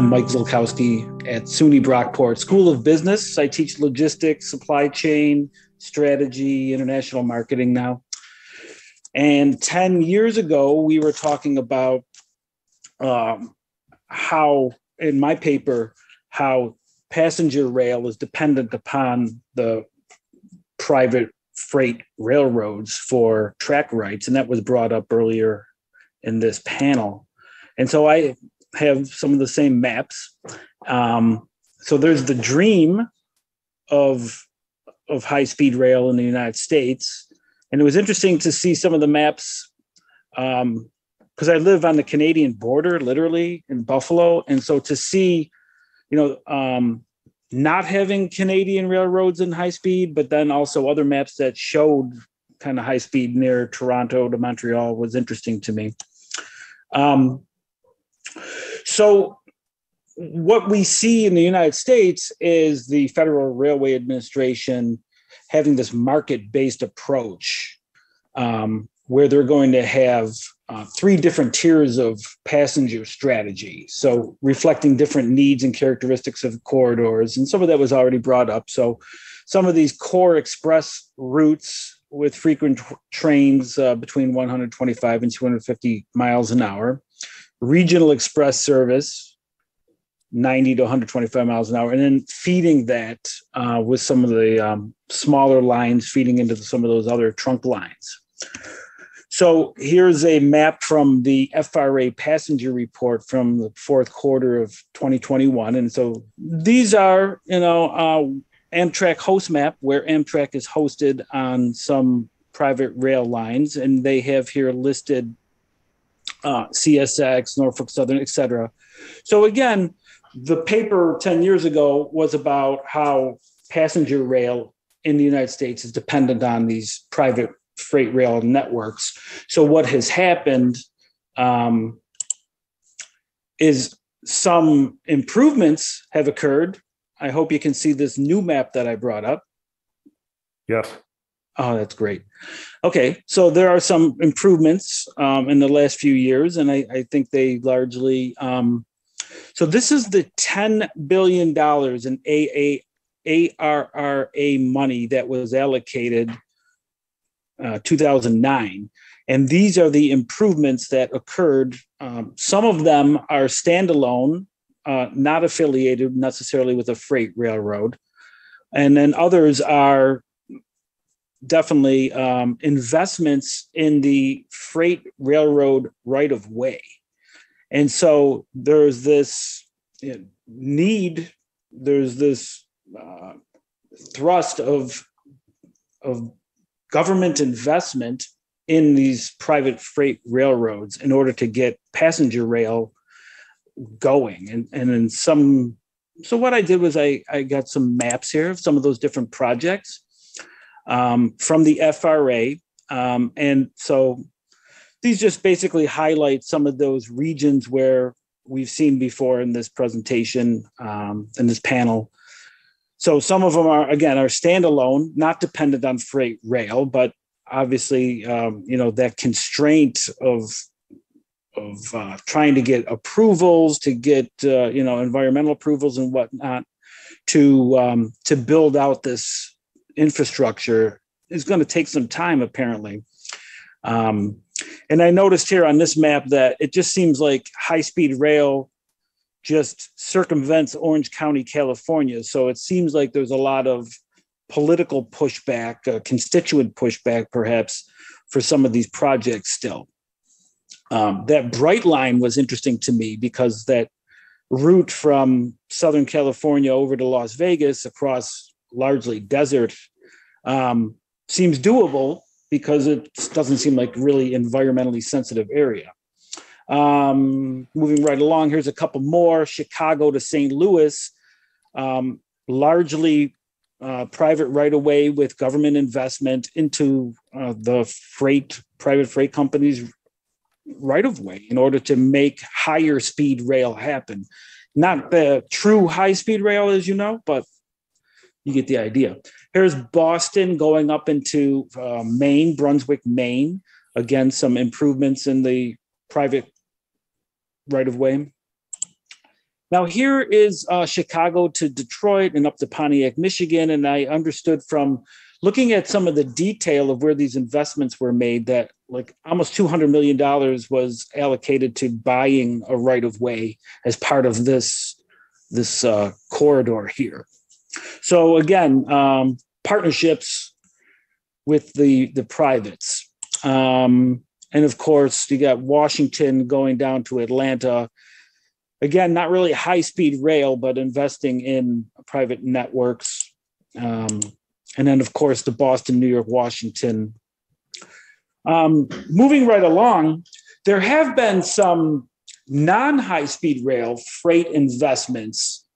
I'm Mike Ziolkowski at SUNY Brockport School of Business. I teach logistics, supply chain, strategy, international marketing now. And 10 years ago, we were talking about how, in my paper, how passenger rail is dependent upon the private freight railroads for track rights. And that was brought up earlier in this panel. And so I have some of the same maps. So there's the dream of high-speed rail in the United States. And it was interesting to see some of the maps because I live on the Canadian border, literally in Buffalo. And so to see, not having Canadian railroads in high speed, but then also other maps that showed kind of high speed near Toronto to Montreal was interesting to me. So what we see in the United States is the Federal Railway Administration having this market-based approach where they're going to have three different tiers of passenger strategy. So reflecting different needs and characteristics of corridors. And some of that was already brought up. So some of these core express routes with frequent trains between 125 and 250 miles an hour, regional express service, 90 to 125 miles an hour, and then feeding that with some of the smaller lines feeding into some of those other trunk lines. So here's a map from the FRA passenger report from the fourth quarter of 2021. And so these are, Amtrak host map where Amtrak is hosted on some private rail lines. And they have here listed CSX, Norfolk Southern, et cetera. So again, the paper 10 years ago was about how passenger rail in the United States is dependent on these private freight rail networks. So what has happened is some improvements have occurred. I hope you can see this new map that I brought up. Yes. Oh, that's great. Okay, so there are some improvements in the last few years, and I think they largely. So this is the $10 billion in ARRA money that was allocated 2009. And these are the improvements that occurred. Some of them are standalone, not affiliated necessarily with a freight railroad. And then others are definitely investments in the freight railroad right of way. And so there's this need, there's this thrust of government investment in these private freight railroads in order to get passenger rail going. And in some, so what I did was I got some maps here of some of those different projects from the FRA. And so these just basically highlight some of those regions where we've seen before in this presentation, in this panel. So some of them are standalone, not dependent on freight rail, but obviously, that constraint of trying to get approvals, to get, environmental approvals and whatnot to build out this infrastructure is going to take some time, apparently. And I noticed here on this map that it just seems like high-speed rail just circumvents Orange County, California. So it seems like there's a lot of political pushback, constituent pushback, perhaps, for some of these projects still. That bright line was interesting to me because that route from Southern California over to Las Vegas across largely desert seems doable because it doesn't seem like really environmentally sensitive area. Moving right along, here's a couple more. Chicago to St. Louis, largely private right-of-way with government investment into the private freight companies right-of-way in order to make higher speed rail happen. Not the true high-speed rail, as you know, but you get the idea. Here's Boston going up into Maine, Brunswick, Maine. Again, some improvements in the private right-of-way. Now, here is Chicago to Detroit and up to Pontiac, Michigan. And I understood from looking at some of the detail of where these investments were made that like almost $200 million was allocated to buying a right of way as part of this corridor here. So again, partnerships with the privates. And of course, you got Washington going down to Atlanta. Again, not really high-speed rail, but investing in private networks. And then, of course, the Boston, New York, Washington. Moving right along, there have been some non-high-speed rail freight investments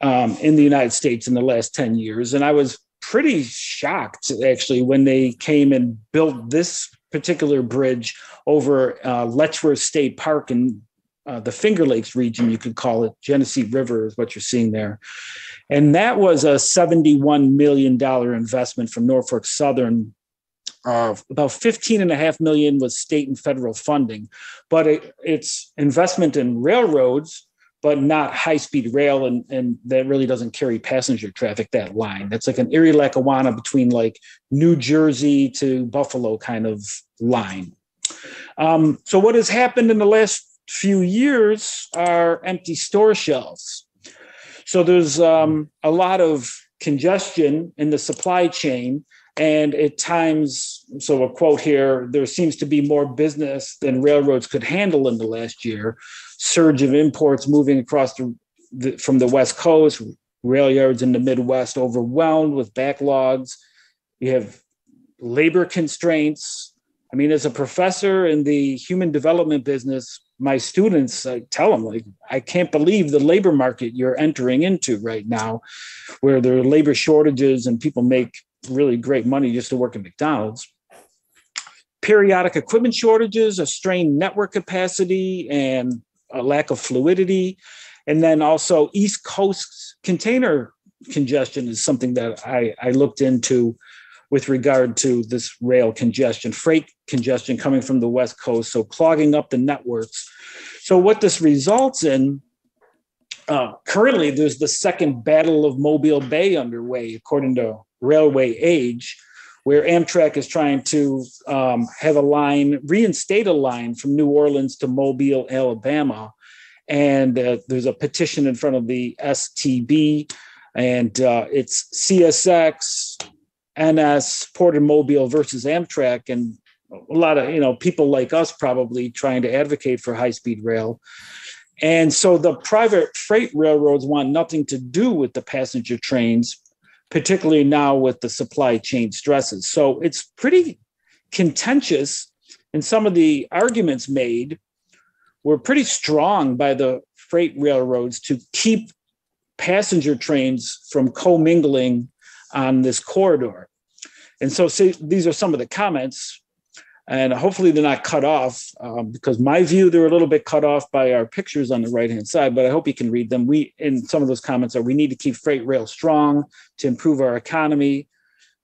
in the United States in the last 10 years. And I was pretty shocked, actually, when they came and built this particular bridge over Letchworth State Park in the Finger Lakes region, you could call it. Genesee River is what you're seeing there. And that was a $71 million investment from Norfolk Southern. About $15.5 million was state and federal funding, but it's investment in railroads, but not high-speed rail, and that really doesn't carry passenger traffic, that line. That's like an Erie-Lackawanna between like New Jersey to Buffalo kind of line. So what has happened in the last few years are empty store shelves. So there's a lot of congestion in the supply chain, and at times, so a quote here, there seems to be more business than railroads could handle in the last year. Surge of imports moving across from the West Coast, rail yards in the Midwest overwhelmed with backlogs. You have labor constraints. I mean, as a professor in the human development business, my students, I tell them, like, I can't believe the labor market you're entering into right now, where there are labor shortages and people make really great money just to work at McDonald's. Periodic equipment shortages, a strained network capacity, and a lack of fluidity. And then also East Coast container congestion is something that I looked into with regard to this rail congestion, freight congestion coming from the West Coast, so clogging up the networks. So what this results in, currently there's the second Battle of Mobile Bay underway, according to Railway Age, where Amtrak is trying to have a line, reinstate a line from New Orleans to Mobile, Alabama. And there's a petition in front of the STB, and it's CSX, NS, Port and Mobile versus Amtrak, and a lot of people like us probably trying to advocate for high-speed rail. And so the private freight railroads want nothing to do with the passenger trains, particularly now with the supply chain stresses. So it's pretty contentious, and some of the arguments made were pretty strong by the freight railroads to keep passenger trains from commingling on this corridor. And so these are some of the comments, and hopefully they're not cut off, because my view, they're a little bit cut off by our pictures on the right-hand side, but I hope you can read them. In some of those comments we need to keep freight rail strong to improve our economy.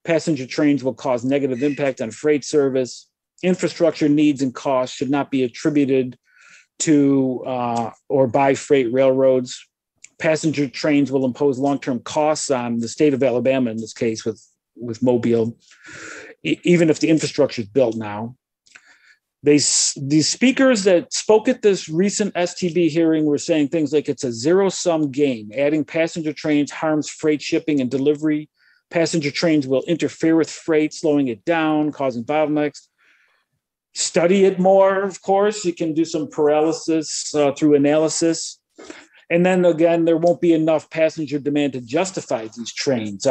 Passenger trains will cause negative impact on freight service. Infrastructure needs and costs should not be attributed to or by freight railroads. Passenger trains will impose long-term costs on the state of Alabama, in this case with Mobile, even if the infrastructure is built now. These speakers that spoke at this recent STB hearing were saying things like it's a zero-sum game. Adding passenger trains harms freight shipping and delivery. Passenger trains will interfere with freight, slowing it down, causing bottlenecks. Study it more, of course. You can do some paralysis through analysis. And then again, there won't be enough passenger demand to justify these trains.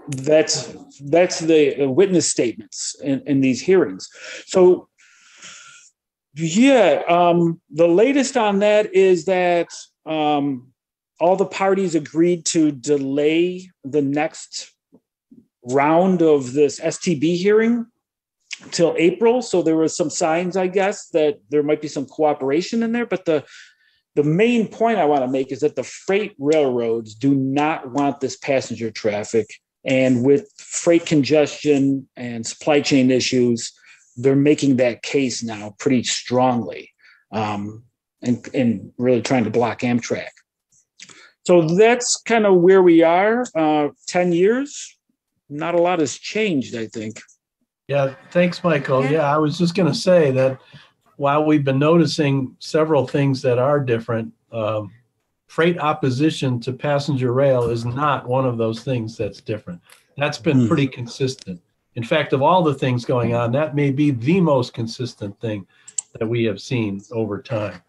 That's the witness statements in these hearings. So the latest on that is that all the parties agreed to delay the next round of this STB hearing till April. So there were some signs, I guess, that there might be some cooperation in there. But the main point I want to make is that the freight railroads do not want this passenger traffic. And with freight congestion and supply chain issues, they're making that case now pretty strongly. and really trying to block Amtrak. So that's kind of where we are. 10 years, not a lot has changed, I think. Yeah, thanks, Michael. Yeah, I was just going to say that while we've been noticing several things that are different, freight opposition to passenger rail is not one of those things that's different. That's been pretty consistent. In fact, of all the things going on, that may be the most consistent thing that we have seen over time.